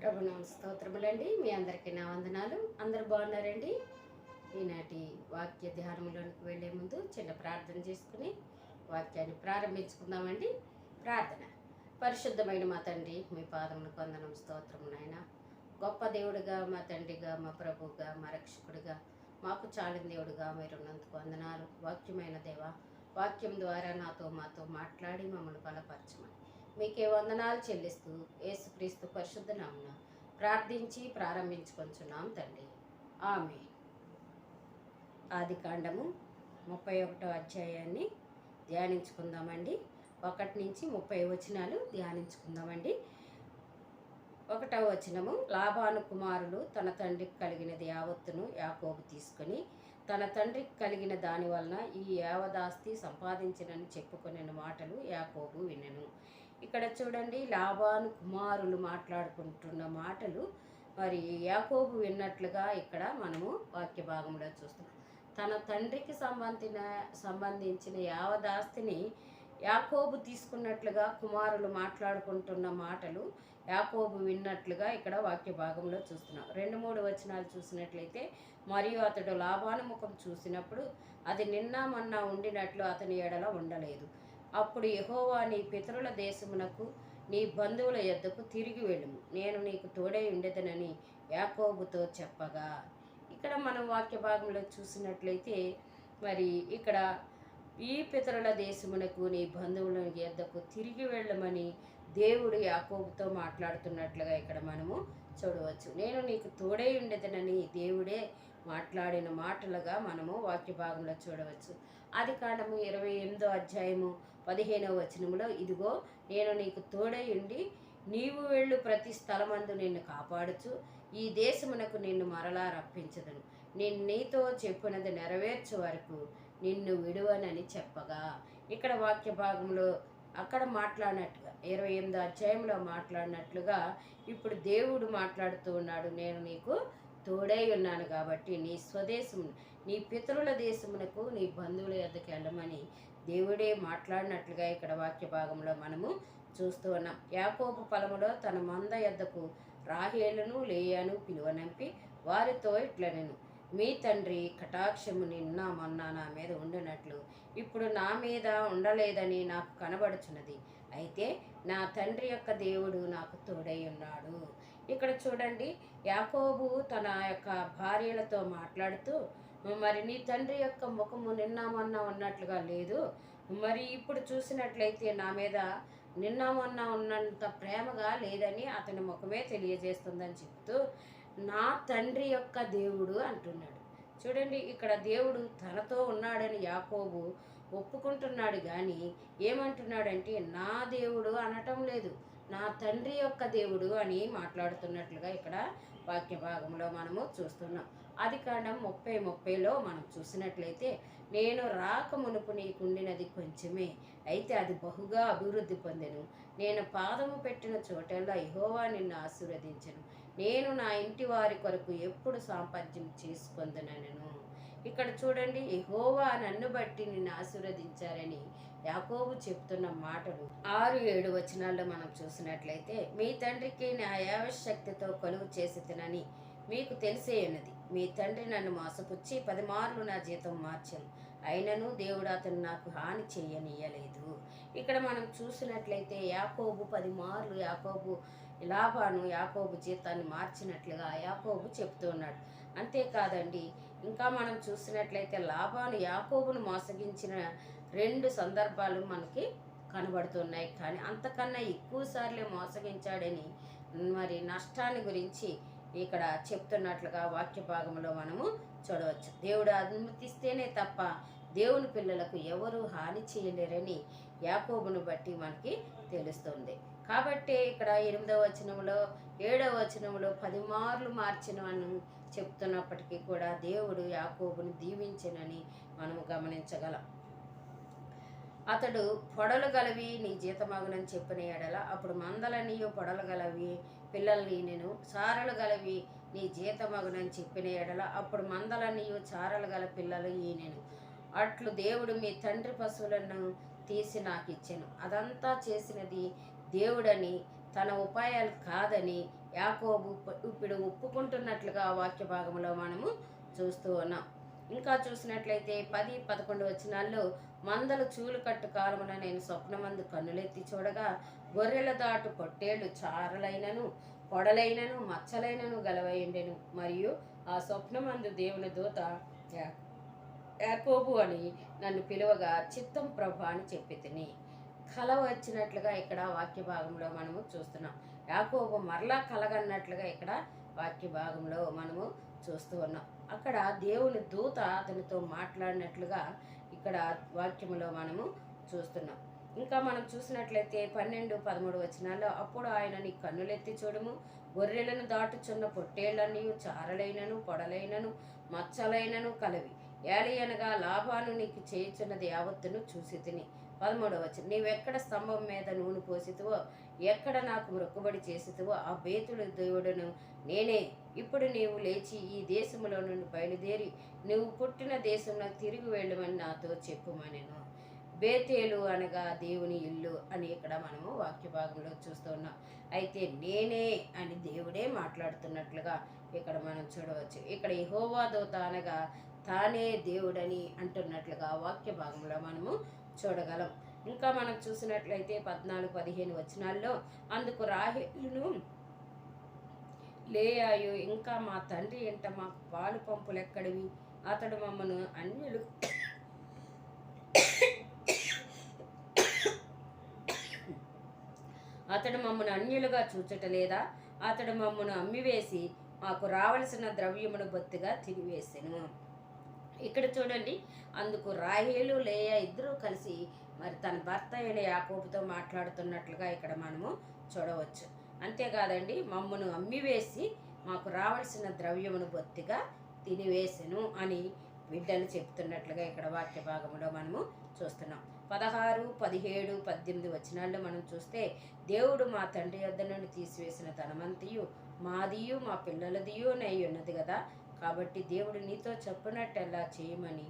ప్రభునామ స్తోత్రములండి. మీ అందరికీ నా వందనాలు. అందరూ బాగున్నారండి? ఈనాటి వాక్య ధ్యానంలోనికి వెళ్లే ముందు చిన్న ప్రార్థన చేసుకుని వాక్యాన్ని ప్రారంభించుకుందామండి. ప్రార్థన. పరిశుద్ధమైన మా తండ్రి, మీ పాదములకు వందనం, స్తోత్రము నాయన. గొప్ప దేవుడిగా, మా తండ్రిగా, మా ప్రభువుగా, మా రక్షకుడిగా, మాకు చాలిన దేవుడిగా మీరున్నందుకు వందనాలు. వాక్యమైన దేవ, వాక్యం ద్వారా మాతో మాట్లాడి మమ్మల్ని బలపరచమని మీకే వందనాలు చెల్లిస్తూ యేసుక్రీస్తు పరిశుద్ధ నామమున ప్రార్థించి ప్రారంభించుకొంచున్నాం తండ్రి. ఆమేన్. ఆదికాండము 31వ అధ్యాయాన్ని ధ్యానించుకుందామండి. 1 నుంచి 30 వచనాలు ధ్యానించుకుందామండి. 1వ వచనము, లాబాను కుమారులు తన తండ్రికి కలిగినది యావత్తును యాకోబు తీసుకొని తన తండ్రికి కలిగిన దాని వలన ఈ యావదాస్తి సంపాదించినని చెప్పుకొనిన మాటలు యాకోబు వినెను. ఇక్కడ చూడండి, లాబాను కుమారులు మాట్లాడుకుంటున్న మాటలు మరి యాకోబు విన్నట్లుగా ఇక్కడ మనము వాక్య భాగంలో చూస్తున్నాం. తన తండ్రికి సంబంధించిన యావదాస్తిని యాకోబు తీసుకున్నట్లుగా కుమారులు మాట్లాడుకుంటున్న మాటలు యాకోబు విన్నట్లుగా ఇక్కడ వాక్య భాగంలో చూస్తున్నాం. 2-3 వచనాలు చూసినట్లయితే, మరియు అతడు లాబాను ముఖం చూసినప్పుడు అది నిన్న మొన్న ఉండినట్లు అతని ఎడల ఉండలేదు. అప్పుడు యెహోవా, నీ పితరుల దేశమునకు నీ బంధువుల యొద్దకు తిరిగి వెళ్ళుము, నేను నీకు తోడై ఉండేదనని యాకోబుతో చెప్పగా. ఇక్కడ మనం వాక్య భాగంలో చూసినట్లయితే మరి ఇక్కడ ఈ పితరుల దేశమునకు నీ బంధువుల యొద్దకు తిరిగి వెళ్ళమని దేవుడు యాకోబుతో మాట్లాడుతున్నట్లుగా ఇక్కడ మనము చూడవచ్చు. నేను నీకు తోడై ఉండేదనని దేవుడే మాట్లాడిన మాటలుగా మనము వాక్య భాగంలో చూడవచ్చు. ఆదికాండము 28వ అధ్యాయము 15వ వచనములో, ఇదిగో నేను నీకు తోడై ఉండి నీవు వెళ్ళు ప్రతి స్థలమందు నిన్ను కాపాడుచు ఈ దేశమునకు నిన్ను మరలా రప్పించదను, నేను నీతో చెప్పినది నెరవేర్చే వరకు నిన్ను విడువనని చెప్పగా. ఇక్కడ వాక్య భాగంలో అక్కడ మాట్లాడినట్టుగా 28వ అధ్యాయంలో మాట్లాడినట్లుగా ఇప్పుడు దేవుడు మాట్లాడుతూ ఉన్నాడు. నేను నీకు తోడై ఉన్నాను కాబట్టి నీ స్వదేశం, నీ పితరుల దేశమునకు నీ బంధువుల యొద్దకు వెళ్ళమని దేవుడే మాట్లాడినట్లుగా ఇక్కడ వాక్య భాగంలో మనము చూస్తూ ఉన్నాం. యాకోబు పొలములో తన మంద యొద్దకు రాహేలును లేయాను పిలువనంపి వారితో ఇట్లనెను, మీ తండ్రి కటాక్షము నిన్న మొన్న నా మీద ఉండినట్లు ఇప్పుడు నా మీద ఉండలేదని నాకు కనబడుచున్నది. అయితే నా తండ్రి యొక్క దేవుడు నాకు తోడై ఉన్నాడు. ఇక్కడ చూడండి, యాకోబు తన యొక్క భార్యలతో మాట్లాడుతూ, మరి నీ తండ్రి యొక్క ముఖము నిన్న మొన్న ఉన్నట్లుగా లేదు, మరి ఇప్పుడు చూసినట్లయితే నా మీద నిన్న మొన్న ఉన్నంత ప్రేమగా లేదని అతని ముఖమే తెలియజేస్తుందని చెప్తూ నా తండ్రి యొక్క దేవుడు అంటున్నాడు. చూడండి, ఇక్కడ దేవుడు తనతో ఉన్నాడని యాకోబు ఒప్పుకుంటున్నాడు, కానీ ఏమంటున్నాడంటే నా దేవుడు అనటం లేదు, నా తండ్రి యొక్క దేవుడు అని మాట్లాడుతున్నట్లుగా ఇక్కడ వాక్య భాగంలో మనము చూస్తున్నాం. ఆదికాండం 30:30లో మనం చూసినట్లయితే, నేను రాక మునుపు నీకుండినది కొంచెమే, అయితే అది బహుగా అభివృద్ధి పొందెను, నేను పాదము పెట్టిన చోటల్లో యెహోవా నిన్ను ఆశీర్వదించెను, నేను నా ఇంటి వారి కొరకు ఎప్పుడు సాంపత్యం చేసుకొందునెను. ఇక్కడ చూడండి, యెహోవా నన్ను బట్టి నిన్ను ఆశీర్వదించారని యాకోబు చెప్తున్న మాటలు 6-7 వచనాల్లో మనం చూసినట్లయితే, మీ తండ్రికి నా యావశక్తితో కొలువు చేసి తినని మీకు తెలిసే ఉన్నది, మీ తండ్రి నన్ను మోసపుచ్చి 10 మార్లు నా జీతం మార్చాను, అయినను దేవుడు అతను నాకు హాని చేయనీయలేదు. ఇక్కడ మనం చూసినట్లయితే యాకోబు 10 మార్లు యాకోబు జీతాన్ని మార్చినట్లుగా యాకోబు చెప్తూ ఉన్నాడు. అంతేకాదండి, ఇంకా మనం చూసినట్లయితే లాబాను యాకోబును మోసగించిన 2 సందర్భాలు మనకి కనబడుతున్నాయి. కానీ అంతకన్నా ఎక్కువ సార్లే మోసగించాడని మరి నష్టాన్ని గురించి ఇక్కడ చెప్తున్నట్లుగా వాక్య భాగంలో మనము చూడవచ్చు. దేవుడు అనుమతిస్తేనే తప్ప దేవుని పిల్లలకు ఎవరు హాని చేయలేరని యాకోబును బట్టి మనకి తెలుస్తుంది. కాబట్టి ఇక్కడ 8వ వచనంలో 7వ వచనంలో 10 మార్లు మార్చినవని చెప్తున్నప్పటికీ కూడా దేవుడు యాకోబును దీవించెనని మనము గమనించగలం. అతడు పొడలు గలవి నీ జీతమగునని చెప్పిన ఎడల అప్పుడు మందలనియు పొడలు గలవి పిల్లల్ని నేను చారలు గలవి నీ జీతమగునని చెప్పిన ఎడల అప్పుడు మందలనియు చారలు గల పిల్లలు ఈనెను. అట్లు దేవుడు మీ తండ్రి పశువులను తీసి నాకు ఇచ్చెను, అదంతా చేసినది దేవుడని తన ఉపాయాలు కాదని యాకోబు ఇప్పుడు ఒప్పుకుంటున్నట్లుగా వాక్య భాగంలో మనము చూస్తూ ఉన్నాం. ఇంకా చూసినట్లయితే 10, 11 వచనాల్లో మందలు చూలు కట్టు కాలమున నేను స్వప్నమందు కన్నులెత్తి చూడగా గొర్రెల దాటు పొట్టేళ్లు చారలైనను పొడలైనను మచ్చలైనను గలవైండెను. మరియు ఆ స్వప్నమందు దేవుని దూత యాకోబు అని నన్ను పిలువగా చిత్తం ప్రభు అని చెప్పి తిని కల వచ్చినట్లుగా ఇక్కడ వాక్య భాగంలో మనము చూస్తున్నాం. యాకోబు మరలా కలగన్నట్లుగా ఇక్కడ వాక్య భాగంలో మనము చూస్తూ ఉన్నాం. అక్కడ దేవుని దూత అతనితో మాట్లాడినట్లుగా ఇక్కడ వాక్యములో మనము చూస్తున్నాం. ఇంకా మనం చూసినట్లయితే 12, 13 వచనాల్లో అప్పుడు ఆయన నీ కన్నులెత్తి చూడము, గొర్రెలను దాటుచున్న పొట్టేళ్లన్నీ చారలైనను పొడలైనను మచ్చలైనను కలవి ఏలి అనగా లాభాను నీకు చేయుచున్నది యావత్తును చూసి తిని. 13వ వచనం నీవెక్కడ స్తంభం మీద నూనె పోసితువో ఎక్కడ నాకు మొక్కుబడి చేసితువో ఆ బేతుడు దేవుడును నేనే. ఇప్పుడు నీవు లేచి ఈ దేశములో నుండి బయలుదేరి నువ్వు పుట్టిన దేశంలో తిరిగి వెళ్ళమని నాతో చెప్పుమనెను. బేతేలు అనగా దేవుని ఇల్లు అని ఇక్కడ మనము వాక్య భాగంలో చూస్తూ ఉన్నాం. అయితే నేనే అని దేవుడే మాట్లాడుతున్నట్లుగా ఇక్కడ మనం చూడవచ్చు. ఇక్కడ యెహోవా దూత అనగా తానే దేవుడని అంటున్నట్లుగా వాక్య భాగంలో మనము చూడగలం. ఇంకా మనం చూసినట్లయితే 14, 15 వచనాల్లో అందుకు రాహేలును లేయాయు ఇంకా మా తండ్రి ఎంట మాకు పాలు పంపులు ఎక్కడివి, అతడు మమ్మను అన్యులు అతడు మమ్మను అన్యులుగా చూచటలేదా, అతడు మమ్మను అమ్మివేసి మాకు రావలసిన ద్రవ్యమును బొత్తిగా తిరివేసెను. ఇక్కడ చూడండి, అందుకు రాహేలు లేయా ఇద్దరూ కలిసి మరి తన భర్త అయిన యాకోబుతో మాట్లాడుతున్నట్లుగా ఇక్కడ మనము చూడవచ్చు. అంతేకాదండి, మమ్మను అమ్మివేసి మాకు రావాల్సిన ద్రవ్యమును బొత్తిగా తినివేసెను అని బిడ్డలు చెప్తున్నట్లుగా ఇక్కడ వాక్య భాగంలో మనము చూస్తున్నాం. 16, 17, 18 వచనాల్లో మనం చూస్తే దేవుడు మా తండ్రి యొద్ద నుండి తీసివేసిన ధనమంతియు మాదియు మా పిల్లలదియు నై ఉన్నది కదా, కాబట్టి దేవుడు నీతో చెప్పినట్టెల్లా చేయమని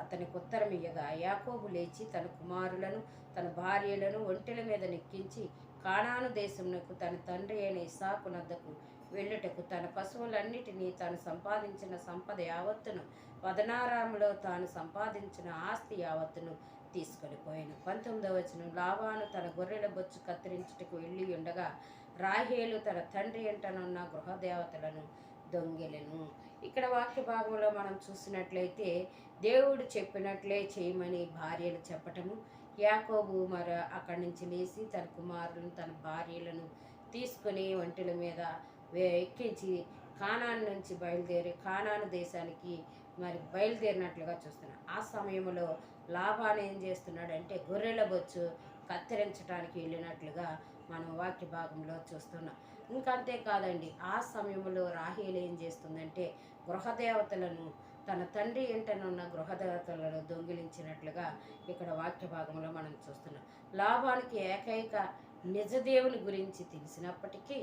అతనికి ఉత్తరం ఇయ్యగా యాకోబు లేచి తన కుమారులను తన భార్యలను ఒంటెల మీద నెక్కించి కానాను దేశమునకు తన తండ్రి అయిన ఇస్సాకు నద్దకు వెళ్ళుటకు తన పశువులన్నిటినీ తాను సంపాదించిన సంపద యావత్తును పదనారాములో తాను సంపాదించిన ఆస్తి యావత్తును తీసుకొని పోయాను. 19వ వచనం లాబాను తన గొర్రెల బొచ్చు కత్తిరించుటకు వెళ్ళి ఉండగా రాహేలు తన తండ్రి ఎంటనున్న గృహదేవతలను దొంగిలెను. ఇక్కడ వాక్య భాగంలో మనం చూసినట్లయితే దేవుడు చెప్పినట్లే చేయమని భార్యలు చెప్పటము, యాకోబు మరి అక్కడి నుంచి లేచి తన కుమారులను తన భార్యలను తీసుకుని ఒంటెల మీద ఎక్కించి కానాను నుంచి బయలుదేరి కానాను దేశానికి మరి బయలుదేరినట్లుగా చూస్తున్నాం. ఆ సమయంలో లాబాను ఏం చేస్తున్నాడంటే గొర్రెల బొచ్చు కత్తిరించడానికి వెళ్ళినట్లుగా మనం వాక్య భాగంలో చూస్తున్నాం. ఇంకా అంతేకాదండి, ఆ సమయంలో రాహేలు ఏం చేస్తుందంటే గృహదేవతలను తన తండ్రి ఎంటనున్న గృహదేవతలను దొంగిలించినట్లుగా ఇక్కడ వాక్య భాగంలో మనం చూస్తున్నాం. లాబానికి ఏకైక నిజదేవుని గురించి తెలిసినప్పటికీ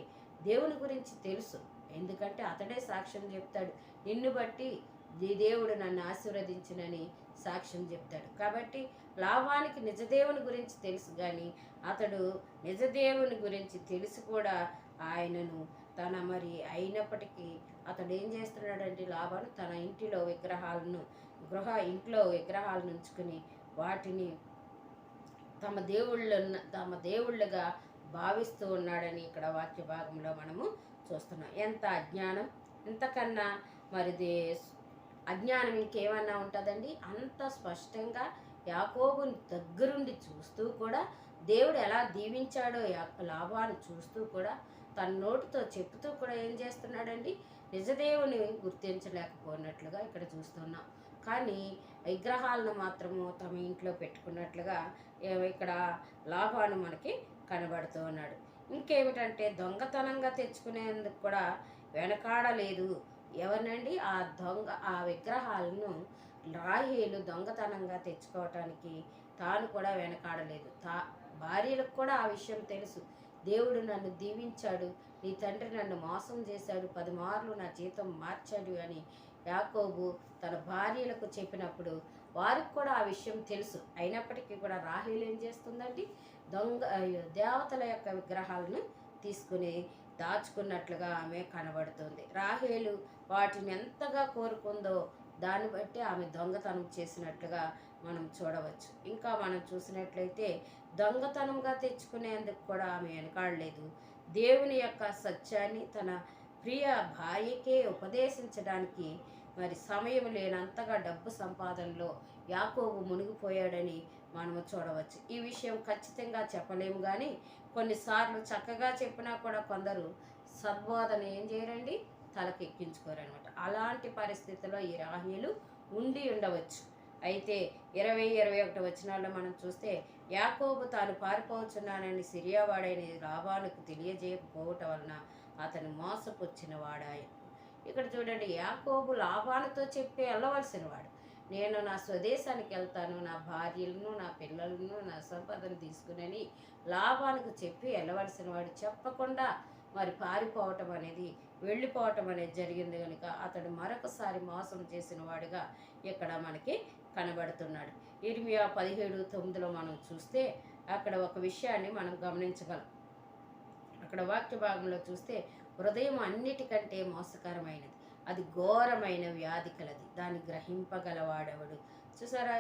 దేవుని గురించి తెలుసు, ఎందుకంటే అతడే సాక్ష్యం చెప్తాడు, నిన్ను బట్టి దేవుడు నన్ను ఆశీర్వదించినని సాక్ష్యం చెప్తాడు. కాబట్టి లాబానికి నిజదేవుని గురించి తెలుసు, కానీ అతడు నిజదేవుని గురించి తెలిసి కూడా ఆయనను తన మరి అయినప్పటికీ అతడు ఏం చేస్తున్నాడంటే లాబాను తన ఇంట్లో విగ్రహాలను ఉంచుకుని వాటిని తమ దేవుళ్ళుగా భావిస్తూ ఉన్నాడని ఇక్కడ వాక్య భాగంలో మనము చూస్తున్నాం. ఎంత అజ్ఞానం! ఇంతకన్నా మరి అజ్ఞానం ఇంకేమన్నా ఉంటుందండి? అంత స్పష్టంగా యాకోబుని దగ్గరుండి చూస్తూ కూడా దేవుడు ఎలా దీవించాడో లాబాను చూస్తూ కూడా తన నోటితో చెప్తూ కూడా ఏం చేస్తున్నాడండి, నిజదేవుని గుర్తించలేకపోయినట్లుగా ఇక్కడ చూస్తున్నాం. కానీ విగ్రహాలను మాత్రము తమ ఇంట్లో పెట్టుకున్నట్లుగా ఇక్కడ లాబాను మనకి కనబడుతూ ఉన్నాడు. ఇంకేమిటంటే దొంగతనంగా తెచ్చుకునేందుకు కూడా వెనకాడలేదు. ఎవరినండి? ఆ విగ్రహాలను రాహేలు దొంగతనంగా తెచ్చుకోవటానికి తాను కూడా వెనకాడలేదు. భార్యలకు కూడా ఆ విషయం తెలుసు. దేవుడు నన్ను దీవించాడు, నీ తండ్రి నన్ను మోసం చేశాడు, 10 మార్లు నా జీతం మార్చాడు అని యాకోబు తన భార్యలకు చెప్పినప్పుడు వారికి కూడా ఆ విషయం తెలుసు. అయినప్పటికీ కూడా రాహేలు ఏం చేస్తుందండి, దేవతల యొక్క విగ్రహాలను తీసుకుని దాచుకున్నట్లుగా ఆమె కనబడుతుంది. రాహేలు వాటిని ఎంతగా కోరుకుందో దాన్ని బట్టి ఆమె దొంగతనం చేసినట్లుగా మనం చూడవచ్చు. ఇంకా మనం చూసినట్లయితే దొంగతనంగా తెచ్చుకునేందుకు కూడా ఆమె వెనకాడలేదు. దేవుని యొక్క సత్యాన్ని తన ప్రియ భార్యకే ఉపదేశించడానికి మరి సమయం లేనంతగా డబ్బు సంపాదనలో యాకోబు మునిగిపోయాడని మనము చూడవచ్చు. ఈ విషయం ఖచ్చితంగా చెప్పలేము, కానీ కొన్నిసార్లు చక్కగా చెప్పినా కూడా కొందరు సద్బోధన ఏం చేయరండి, తలకెక్కించుకోరనమాట. అలాంటి పరిస్థితిలో ఈ రాహేలు ఉండి ఉండవచ్చు. అయితే 20-21 వచనాల్లో మనం చూస్తే, యాకోబు తాను పారిపోవచ్చున్నానని సిరియావాడైన లాబానుకు తెలియజేయకపోవటం వలన అతను మోసపుచ్చిన వాడాయి. ఇక్కడ చూడండి, యాకోబు లాబానుతో చెప్పి వెళ్ళవలసిన వాడు. నేను నా స్వదేశానికి వెళ్తాను, నా భార్యలను, నా పిల్లలను, నా సంపదను తీసుకుని లాబానుకు చెప్పి వెళ్ళవలసిన వాడు. చెప్పకుండా మరి పారిపోవటం అనేది, వెళ్ళిపోవటం అనేది జరిగింది కనుక అతడు మరొకసారి మోసం చేసిన వాడిగా ఇక్కడ మనకి కనబడుతున్నాడు. ఇర్మియా 17:9 మనం చూస్తే అక్కడ ఒక విషయాన్ని మనం గమనించగలం. అక్కడ వాక్య భాగంలో చూస్తే, హృదయం అన్నిటికంటే మోసకరమైనది, అది ఘోరమైన వ్యాధి కలది, దాన్ని గ్రహింపగలవాడెవడు. చూసారా,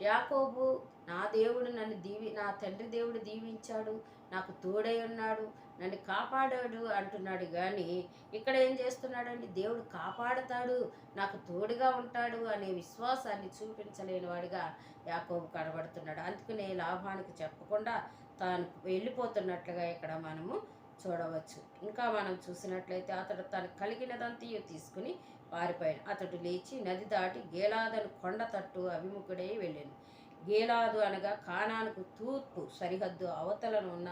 యాకోబు నా దేవుడు నన్ను నా తండ్రి దేవుడు దీవించాడు, నాకు తోడై ఉన్నాడు, నన్ను కాపాడాడు అంటున్నాడు. కానీ ఇక్కడ ఏం చేస్తున్నాడండి, దేవుడు కాపాడతాడు, నాకు తోడుగా ఉంటాడు అనే విశ్వాసాన్ని చూపించలేని వాడిగా యాకోబు కనబడుతున్నాడు. అందుకనే లాభానికి చెప్పకుండా తాను వెళ్ళిపోతున్నట్లుగా ఇక్కడ మనము చూడవచ్చు. ఇంకా మనం చూసినట్లయితే, అతడు తనకు కలిగినదంతయు తీసుకుని పారిపోయాడు. అతడు లేచి నది దాటి గేలాదను కొండ తట్టు అభిముఖుడై వెళ్ళాను. గేలాదు అనగా కానానుకు తూర్పు సరిహద్దు అవతలను ఉన్న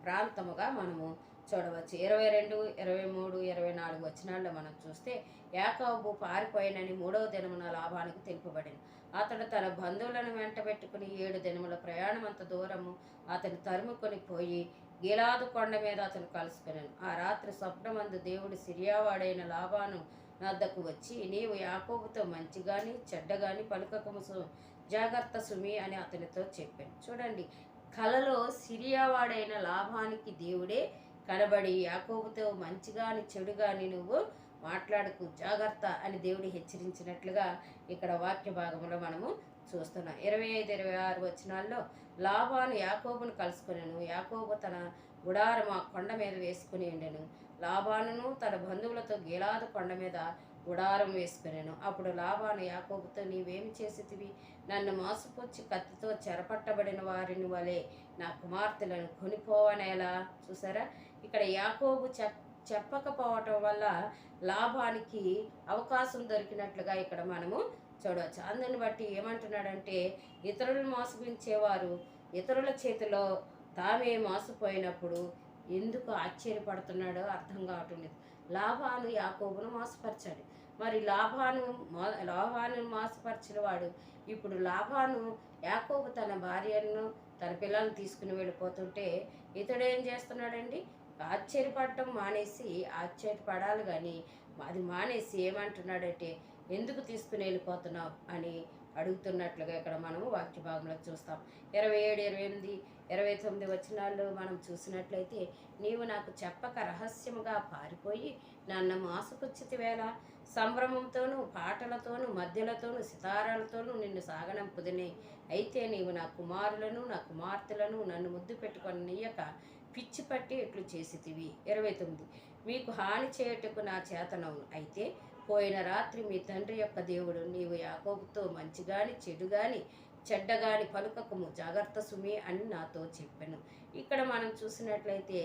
ప్రాంతముగా మనము చూడవచ్చు. 22, 23, 24 వచనాల్లో మనం చూస్తే, యాకోబు పారిపోయినని 3వ దినమున లాబానుకు తెలుపబడింది. అతడు తన బంధువులను వెంట పెట్టుకుని 7 దినముల ప్రయాణమంత దూరము అతను తరుముకొని పోయి గిలాదు కొండ మీద అతను కలుసుకున్నాను. ఆ రాత్రి స్వప్నమందు దేవుడు సిరియావాడైన లాబాను వద్దకు వచ్చి, నీవు యాకోబుతో మంచిగాని చెడ్డగాని పలుకకము జాగ్రత్త సుమి అని అతనితో చెప్పాను. చూడండి, కలలో సిరియావాడైన లాభానికి దేవుడే కనబడి, యాకోబుతో మంచిగాని చెడుగాని నువ్వు మాట్లాడకు, జాగ్రత్త అని దేవుడు హెచ్చరించినట్లుగా ఇక్కడ వాక్య భాగంలో మనము చూస్తున్నాం. 25-26 వచనాల్లో, లాబాను యాకోబును కలుసుకునేను. యాకోబు తన గుడారం ఆ కొండ మీద వేసుకుని ఉండెను. లాబానును తన బంధువులతో గిలాదు కొండ మీద గుడారం వేసుకునేను. అప్పుడు లాబాను యాకోబుతో, నీవేమి చేసితివి? నన్ను మోసపుచ్చి కత్తితో చెరపట్టబడిన వారిని వలె నా కుమార్తెలను కొనిపోవనేలా. చూసారా, ఇక్కడ యాకోబు చెప్పకపోవటం వల్ల లాభానికి అవకాశం దొరికినట్లుగా ఇక్కడ మనము చూడవచ్చు. అందుని బట్టి ఏమంటున్నాడంటే, ఇతరులను మోసగించేవారు ఇతరుల చేతిలో తామే మోసపోయినప్పుడు ఎందుకు ఆశ్చర్యపడుతున్నాడో అర్థం కావటం లేదు. లాభాను యాకోబును మోసపరిచాడు. మరి లాభాను మోసపరిచిన వాడు ఇప్పుడు లాభాను యాకోబు తన భార్యను తన పిల్లల్ని తీసుకుని వెళ్ళిపోతుంటే ఇతడు ఏం చేస్తున్నాడండి, ఆశ్చర్యపడటం మానేసి, ఆశ్చర్యపడాలి కానీ అది మానేసి ఏమంటున్నాడంటే, ఎందుకు తీసుకుని వెళ్ళిపోతున్నావు అని అడుగుతున్నట్లుగా ఇక్కడ మనము వాక్య భాగంలో చూస్తాం. 27, 28, 29 వచనాల్లో మనం చూసినట్లయితే, నీవు నాకు చెప్పక రహస్యముగా పారిపోయి నన్ను మోసపుచ్చితి వేళ, సంభ్రమంతోనూ పాటలతోనూ మధ్యలతోనూ సితారాలతోనూ నిన్ను సాగనంపుదిని. అయితే నీవు నా కుమారులను నా కుమార్తెలను నన్ను ముద్దు పెట్టుకొని నీయక పిచ్చి పట్టి ఇట్లు చేసితివి. 29, మీకు హాని చేయుటకు నా చేతనవును. అయితే పోయిన రాత్రి మీ తండ్రి యొక్క దేవుడు, నీవు యాకోబుతో మంచిగాని చెడుగాని చెడ్డగాని పలుకకము, జాగ్రత్త సుమి అని నాతో చెప్పాను. ఇక్కడ మనం చూసినట్లయితే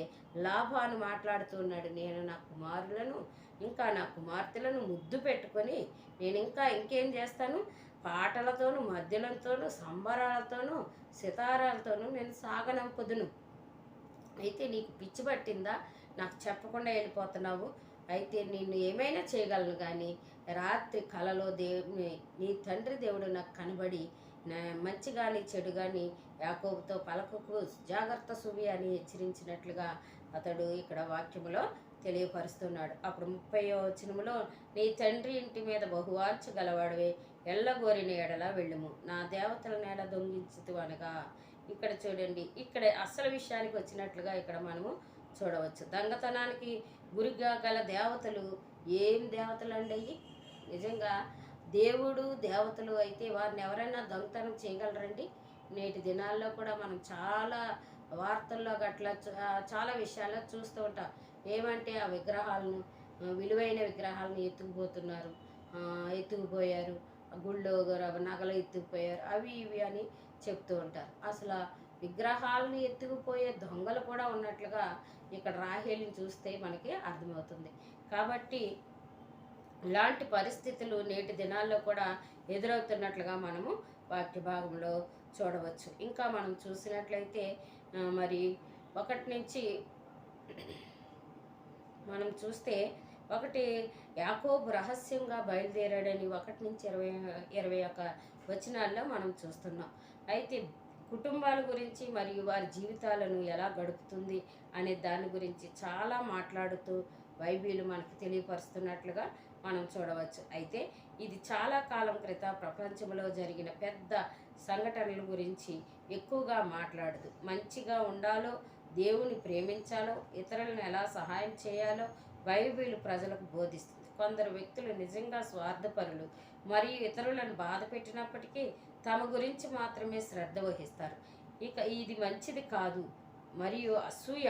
లాభాను మాట్లాడుతున్నాడు, నేను నా కుమారులను ఇంకా నా కుమార్తెలను ముద్దు పెట్టుకొని నేను ఇంకేం చేస్తాను, పాటలతోనూ మధ్యలతోనూ సంబరాలతోనూ సితారాలతోనూ నేను సాగనంపుదును. అయితే నీకు పిచ్చి పట్టిందా, నాకు చెప్పకుండా వెళ్ళిపోతున్నావు? అయితే నిన్ను ఏమైనా చేయగలను, కానీ రాత్రి కలలో నీ తండ్రి దేవుడు నాకు కనబడి మంచి కానీ చెడు కానీ యాకోబుతో పలకకు, జాగ్రత్త సువి అని హెచ్చరించినట్లుగా అతడు ఇక్కడ వాక్యములో తెలియపరుస్తున్నాడు. అప్పుడు 30వ వచనములో, నీ తండ్రి ఇంటి మీద బహువాంఛ గలవాడివే, ఎల్లగోరిన ఎడల వెళ్ళుము, నా దేవతల నేల దొంగించుతు అనగా ఇక్కడ చూడండి, ఇక్కడ అసలు విషయానికి వచ్చినట్లుగా ఇక్కడ మనము చూడవచ్చు. దొంగతనానికి గురిగా గల దేవతలు ఏం దేవతలు అండి అయ్యి? నిజంగా దేవుడు దేవతలు అయితే వారిని ఎవరైనా దొంగతనం చేయగలరండి? నేటి దినాల్లో కూడా మనం చాలా వార్తల్లో గట్లా చాలా విషయాల్లో చూస్తూ ఉంటాం. ఏమంటే ఆ విగ్రహాలను, విలువైన విగ్రహాలను ఎత్తుకుపోతున్నారు, ఎత్తుకుపోయారు, గుళ్ళో నగలు ఎత్తుకుపోయారు, అవి ఇవి అని చెప్తూ ఉంటారు. అసలు విగ్రహాలను ఎత్తుకుపోయే దొంగలు కూడా ఉన్నట్లుగా ఇక్కడ రాహేలుని చూస్తే మనకి అర్థమవుతుంది. కాబట్టి ఇలాంటి పరిస్థితులు నేటి దినాల్లో కూడా ఎదురవుతున్నట్లుగా మనము వాక్య భాగంలో చూడవచ్చు. ఇంకా మనం చూసినట్లయితే మరి 1 నుంచి మనం చూస్తే యాకోబు రహస్యంగా బయలుదేరాడని 1 నుంచి 21 వచనాల్లో మనం చూస్తున్నాం. అయితే కుటుంబాల గురించి మరియు వారి జీవితాలను ఎలా గడుపుతుంది అనే దాని గురించి చాలా మాట్లాడుతూ బైబిల్ మనకు తెలియపరుస్తున్నట్లుగా మనం చూడవచ్చు. అయితే ఇది చాలా కాలం క్రితం ప్రపంచంలో జరిగిన పెద్ద సంఘటనల గురించి ఎక్కువగా మాట్లాడదు. మంచిగా ఉండాలో, దేవుని ప్రేమించాలో, ఇతరులను ఎలా సహాయం చేయాలో బైబిల్ ప్రజలకు బోధిస్తుంది. కొందరు వ్యక్తులు నిజంగా స్వార్థపరులు మరియు ఇతరులను బాధ పెట్టినప్పటికీ తమ గురించి మాత్రమే శ్రద్ధ వహిస్తారు. ఇక ఇది మంచిది కాదు మరియు అసూయ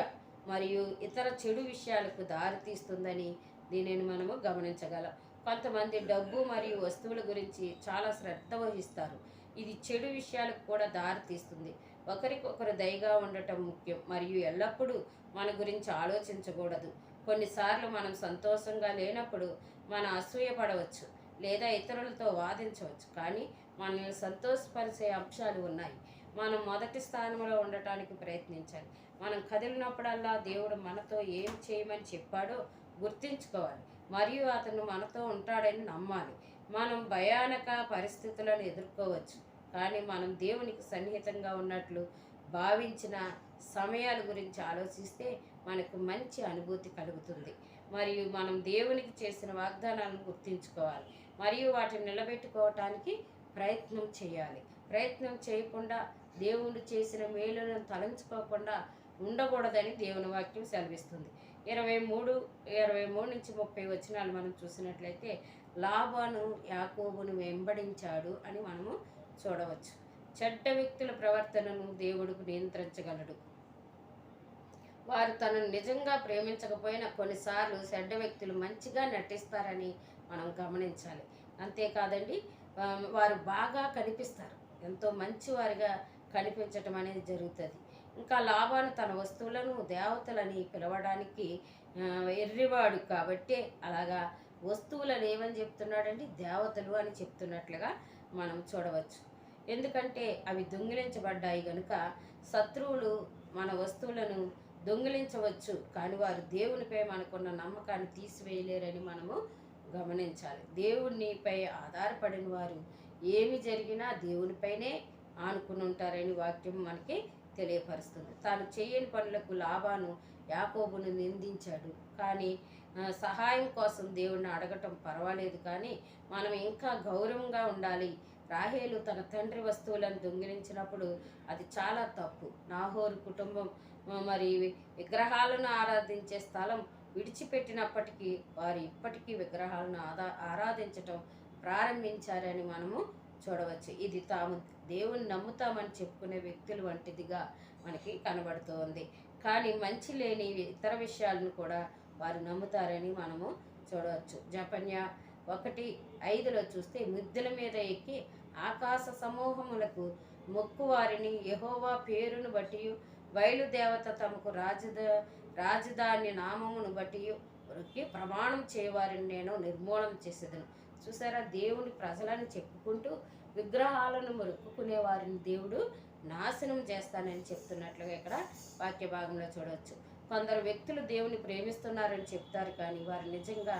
మరియు ఇతర చెడు విషయాలకు దారితీస్తుందని దీనిని మనము గమనించగలం. కొంతమంది డబ్బు మరియు వస్తువుల గురించి చాలా శ్రద్ధ వహిస్తారు. ఇది చెడు విషయాలకు కూడా దారితీస్తుంది. ఒకరికొకరు దయగా ఉండటం ముఖ్యం మరియు ఎల్లప్పుడూ మన గురించి ఆలోచించకూడదు. కొన్నిసార్లు మనం సంతోషంగా లేనప్పుడు మనం అసూయపడవచ్చు లేదా ఇతరులతో వాదించవచ్చు, కానీ మనల్ని సంతోషపరిచే అంశాలు ఉన్నాయి. మనం మొదటి స్థానంలో ఉండటానికి ప్రయత్నించాలి. మనం కదిలినప్పుడల్లా దేవుడు మనతో ఏం చేయమని చెప్పాడో గుర్తించుకోవాలి మరియు అతను మనతో ఉంటాడని నమ్మాలి. మనం భయానక పరిస్థితులను ఎదుర్కోవచ్చు, కానీ మనం దేవునికి సన్నిహితంగా ఉన్నట్లు భావించిన సమయాల గురించి ఆలోచిస్తే మనకు మంచి అనుభూతి కలుగుతుంది. మరియు మనం దేవునికి చేసిన వాగ్దానాలను గుర్తించుకోవాలి మరియు వాటిని నిలబెట్టుకోవటానికి ప్రయత్నం చేయాలి. ప్రయత్నం చేయకుండా దేవుడు చేసిన మేలులను తలంచుకోకుండా ఉండకూడదని దేవుని వాక్యం సెలవిస్తుంది. 23 నుంచి 30 వచనాలు మనం చూసినట్లయితే లాబాను యాకోబును వెంబడించాడు అని మనము చూడవచ్చు. చెడ్డ వ్యక్తుల ప్రవర్తనను దేవుడు నియంత్రించగలడు. వారు తనను నిజంగా ప్రేమించకపోయినా కొన్నిసార్లు చెడ్డ వ్యక్తులు మంచిగా నటిస్తారని మనం గమనించాలి. అంతేకాదండి, వారు బాగా కనిపిస్తారు, ఎంతో మంచివారిగా కనిపించటం అనేది జరుగుతుంది. ఇంకా లాబాను తన వస్తువులను దేవతలని పిలవడానికి ఎర్రివాడు కాబట్టి అలాగా వస్తువులను ఏమని చెప్తున్నాడండి, దేవతలు అని చెప్తున్నట్లుగా మనం చూడవచ్చు. ఎందుకంటే అవి దొంగిలించబడ్డాయి కనుక శత్రువులు మన వస్తువులను దొంగిలించవచ్చు, కానీ వారు దేవునిపై మనకున్న నమ్మకాన్ని తీసివేయలేరని మనము గమనించాలి. దేవునిపై ఆధారపడిన వారు ఏమి జరిగినా దేవునిపైనే ఆనుకుని ఉంటారని వాక్యం మనకి తెలియపరుస్తుంది. తాను చేయని పనులకు లాబాను యాకోబును నిందించాడు, కానీ సహాయం కోసం దేవుణ్ణి అడగటం పర్వాలేదు, కానీ మనం ఇంకా గౌరవంగా ఉండాలి. రాహేలు తన తండ్రి వస్తువులను దొంగిలించినప్పుడు అది చాలా తప్పు. నాహోరు కుటుంబం మరి విగ్రహాలను ఆరాధించే స్థలం విడిచిపెట్టినప్పటికీ వారు ఇప్పటికీ విగ్రహాలను ఆరాధించటం ప్రారంభించారని మనము చూడవచ్చు. ఇది తాము దేవుని నమ్ముతామని చెప్పుకునే వ్యక్తుల వంటిదిగా మనకి కనబడుతోంది, కానీ మంచి లేని ఇతర విషయాలను కూడా వారు నమ్ముతారని మనము చూడవచ్చు. జపన్య 1:5లో చూస్తే మిద్దెల మీద ఎక్కి ఆకాశ సమూహములకు మొక్కువారిని యెహోవా పేరును బట్టి బయలుదేవత తమకు రాజధాని నామమును బట్టి ప్రమాణం చేయవారిని నేను నిర్మూలన చేసేదను. చూసారా, దేవుని ప్రజలను చెప్పుకుంటూ విగ్రహాలను మొక్కుకునే వారిని దేవుడు నాశనం చేస్తానని చెప్తున్నట్లుగా ఇక్కడ వాక్య భాగంలో చూడవచ్చు. కొందరు వ్యక్తులు దేవుని ప్రేమిస్తున్నారని చెప్తారు, కానీ వారు నిజంగా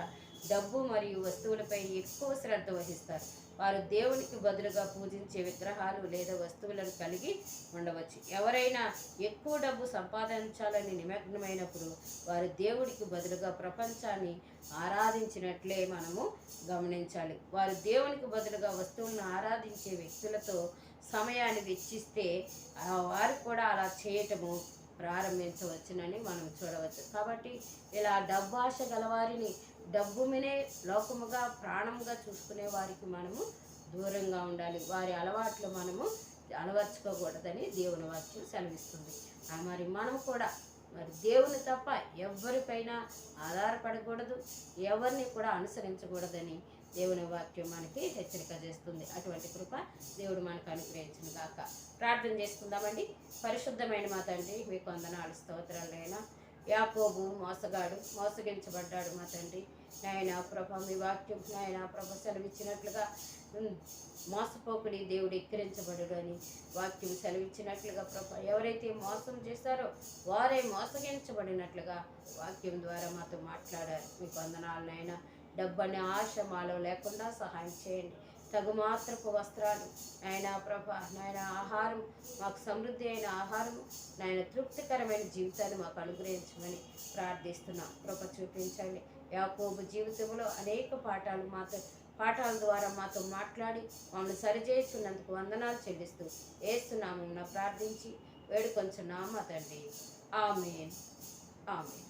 డబ్బు మరియు వస్తువులపై ఎక్కువ శ్రద్ధ వహిస్తారు. వారు దేవునికి బదులుగా పూజించే విగ్రహాలు లేదా వస్తువులను కలిగి ఉండవచ్చు. ఎవరైనా ఎక్కువ డబ్బు సంపాదించాలని నిమగ్నమైనప్పుడు వారు దేవుడికి బదులుగా ప్రపంచాన్ని ఆరాధించినట్లే మనము గమనించాలి. వారు దేవునికి బదులుగా వస్తువులను ఆరాధించే వ్యక్తులతో సమయాన్ని వెచ్చిస్తే వారు కూడా అలా చేయటము ప్రారంభించవచ్చునని మనం చూడవచ్చు. కాబట్టి ఇలా డబ్బాశ గలవారిని డబ్బు మీనే లోకముగా ప్రాణముగా చూసుకునే వారికి మనము దూరంగా ఉండాలి. వారి అలవాట్లు మనము అలవర్చుకోకూడదని దేవుని వాక్యం సెలవిస్తుంది. మరి మనం కూడా మరి దేవుని తప్ప ఎవరిపైన ఆధారపడకూడదు, ఎవరిని కూడా అనుసరించకూడదని దేవుని వాక్యం మనకి హెచ్చరిక చేస్తుంది. అటువంటి కృప దేవుడు మనకు అనుగ్రహించును గాక. ప్రార్థన చేసుకుందామండి. పరిశుద్ధమైన మా తండ్రి, మీకు వందనాలు స్తోత్రాలైనా. యాకోబు మోసగాడు, మోసగించబడ్డాడు మా తండ్రి. నాయన ప్రభ, మీ వాక్యం నాయన ప్రభ సెలవిచ్చినట్లుగా మోసపోకుడి దేవుడు ఎక్కిరించబడు అని వాక్యం సెలవిచ్చినట్లుగా ప్రభ, ఎవరైతే మోసం చేస్తారో వారే మోసగించబడినట్లుగా వాక్యం ద్వారా మాతో మాట్లాడారు. మీకు వందనాలు నాయన. డబ్బనే ఆశ మాలో లేకుండా సహాయం చేయండి. తగు మాత్రపు వస్త్రాలు నాయన ప్రభ, నాయన ఆహారం, మాకు సమృద్ధి అయిన ఆహారం, నాయన తృప్తికరమైన జీవితాన్ని మాకు అనుగ్రహించమని ప్రార్థిస్తున్నాం. కృప చూపించండి. యాకోబు జీవితంలో అనేక పాఠాల ద్వారా మాతో మాట్లాడి మమ్మల్ని సరిచేస్తున్నందుకు వందనాలు చెల్లిస్తూ ఏస్తున్నాము ప్రార్థించి వేడుకొంచున్నాము తండ్రి. ఆమేన్. ఆమేన్.